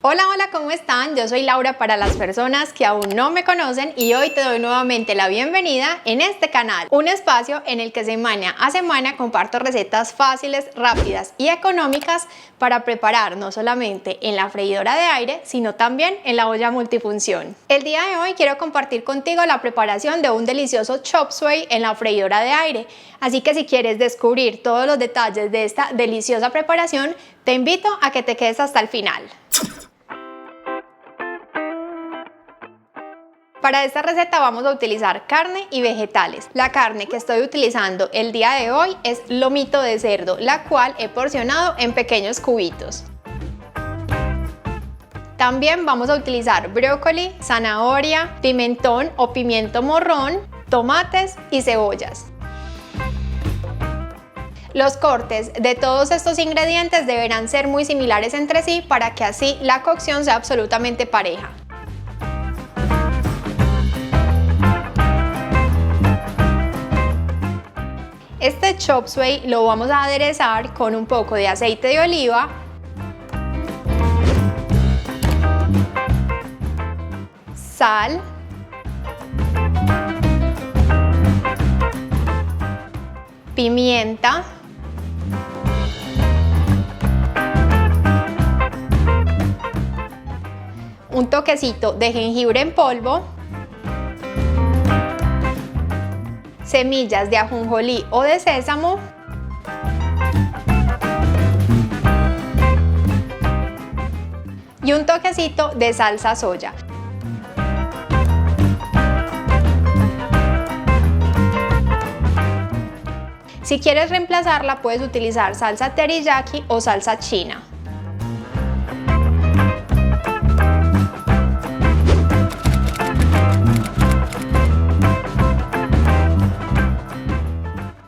Hola, hola, ¿cómo están? Yo soy Laura para las personas que aún no me conocen y hoy te doy nuevamente la bienvenida en este canal, un espacio en el que semana a semana comparto recetas fáciles, rápidas y económicas para preparar no solamente en la freidora de aire, sino también en la olla multifunción. El día de hoy quiero compartir contigo la preparación de un delicioso chop suey en la freidora de aire, así que si quieres descubrir todos los detalles de esta deliciosa preparación, te invito a que te quedes hasta el final. Para esta receta vamos a utilizar carne y vegetales. La carne que estoy utilizando el día de hoy es lomito de cerdo, la cual he porcionado en pequeños cubitos. También vamos a utilizar brócoli, zanahoria, pimentón o pimiento morrón, tomates y cebollas. Los cortes de todos estos ingredientes deberán ser muy similares entre sí para que así la cocción sea absolutamente pareja. Este chop suey lo vamos a aderezar con un poco de aceite de oliva, sal, pimienta, un toquecito de jengibre en polvo, semillas de ajonjolí o de sésamo, y un toquecito de salsa soya. Si quieres reemplazarla, puedes utilizar salsa teriyaki o salsa china.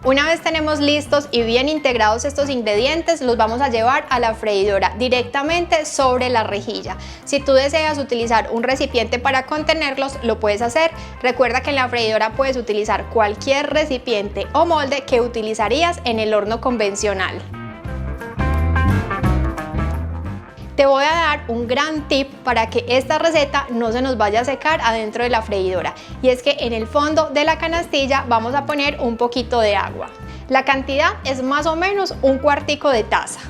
Una vez tenemos listos y bien integrados estos ingredientes, los vamos a llevar a la freidora directamente sobre la rejilla. Si tú deseas utilizar un recipiente para contenerlos, lo puedes hacer. Recuerda que en la freidora puedes utilizar cualquier recipiente o molde que utilizarías en el horno convencional. Te voy a dar un gran tip para que esta receta no se nos vaya a secar adentro de la freidora, y es que en el fondo de la canastilla vamos a poner un poquito de agua. La cantidad es más o menos un cuartico de taza.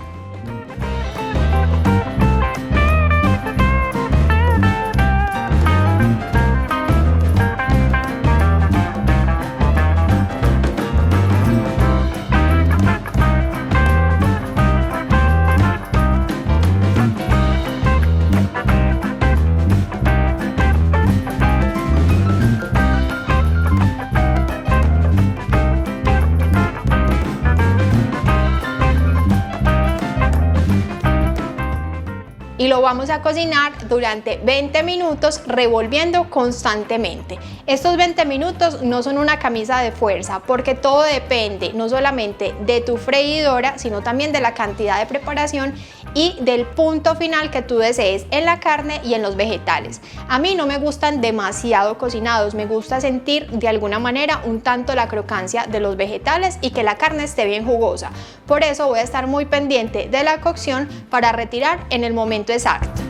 Y lo vamos a cocinar durante 20 minutos revolviendo constantemente. Estos 20 minutos no son una camisa de fuerza, porque todo depende no solamente de tu freidora, sino también de la cantidad de preparación y del punto final que tú desees en la carne y en los vegetales. A mí no me gustan demasiado cocinados, me gusta sentir de alguna manera un tanto la crocancia de los vegetales y que la carne esté bien jugosa. Por eso voy a estar muy pendiente de la cocción para retirar en el momento exacto.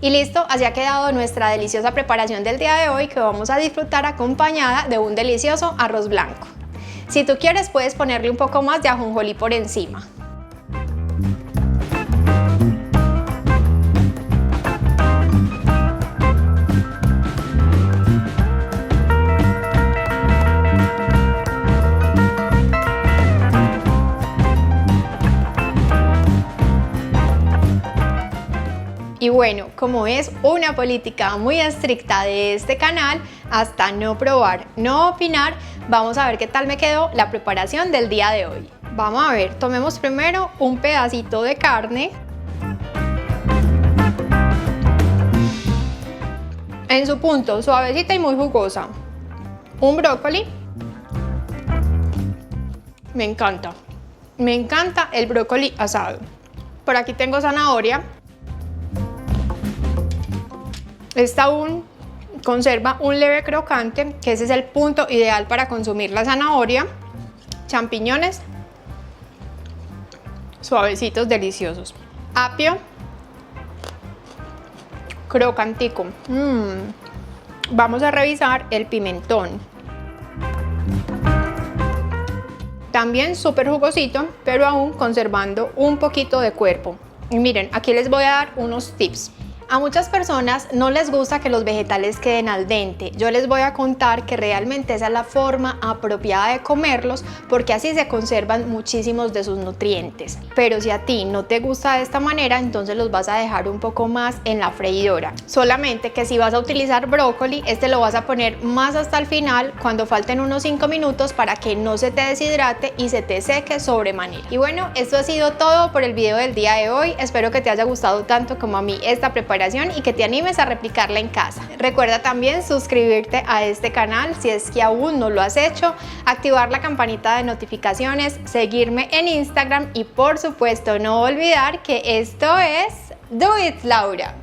Y listo, así ha quedado nuestra deliciosa preparación del día de hoy, que vamos a disfrutar acompañada de un delicioso arroz blanco. Si tú quieres, puedes ponerle un poco más de ajonjolí por encima. Y bueno, como es una política muy estricta de este canal, hasta no probar, no opinar, vamos a ver qué tal me quedó la preparación del día de hoy. Vamos a ver, tomemos primero un pedacito de carne. En su punto, suavecita y muy jugosa. Un brócoli. Me encanta el brócoli asado. Por aquí tengo zanahoria. Esta aún conserva un leve crocante, que ese es el punto ideal para consumir la zanahoria. Champiñones, suavecitos, deliciosos. Apio, crocantico. Vamos a revisar el pimentón. También súper jugosito, pero aún conservando un poquito de cuerpo. Y miren, aquí les voy a dar unos tips. A muchas personas no les gusta que los vegetales queden al dente. Yo les voy a contar que realmente esa es la forma apropiada de comerlos, porque así se conservan muchísimos de sus nutrientes. Pero si a ti no te gusta de esta manera, entonces los vas a dejar un poco más en la freidora. Solamente que si vas a utilizar brócoli, este lo vas a poner más hasta el final, cuando falten unos 5 minutos, para que no se te deshidrate y se te seque sobremanera. Y bueno, esto ha sido todo por el video del día de hoy. Espero que te haya gustado tanto como a mí esta preparación y que te animes a replicarla en casa. Recuerda también suscribirte a este canal si es que aún no lo has hecho, activar la campanita de notificaciones, seguirme en Instagram y por supuesto no olvidar que esto es Do It Laura.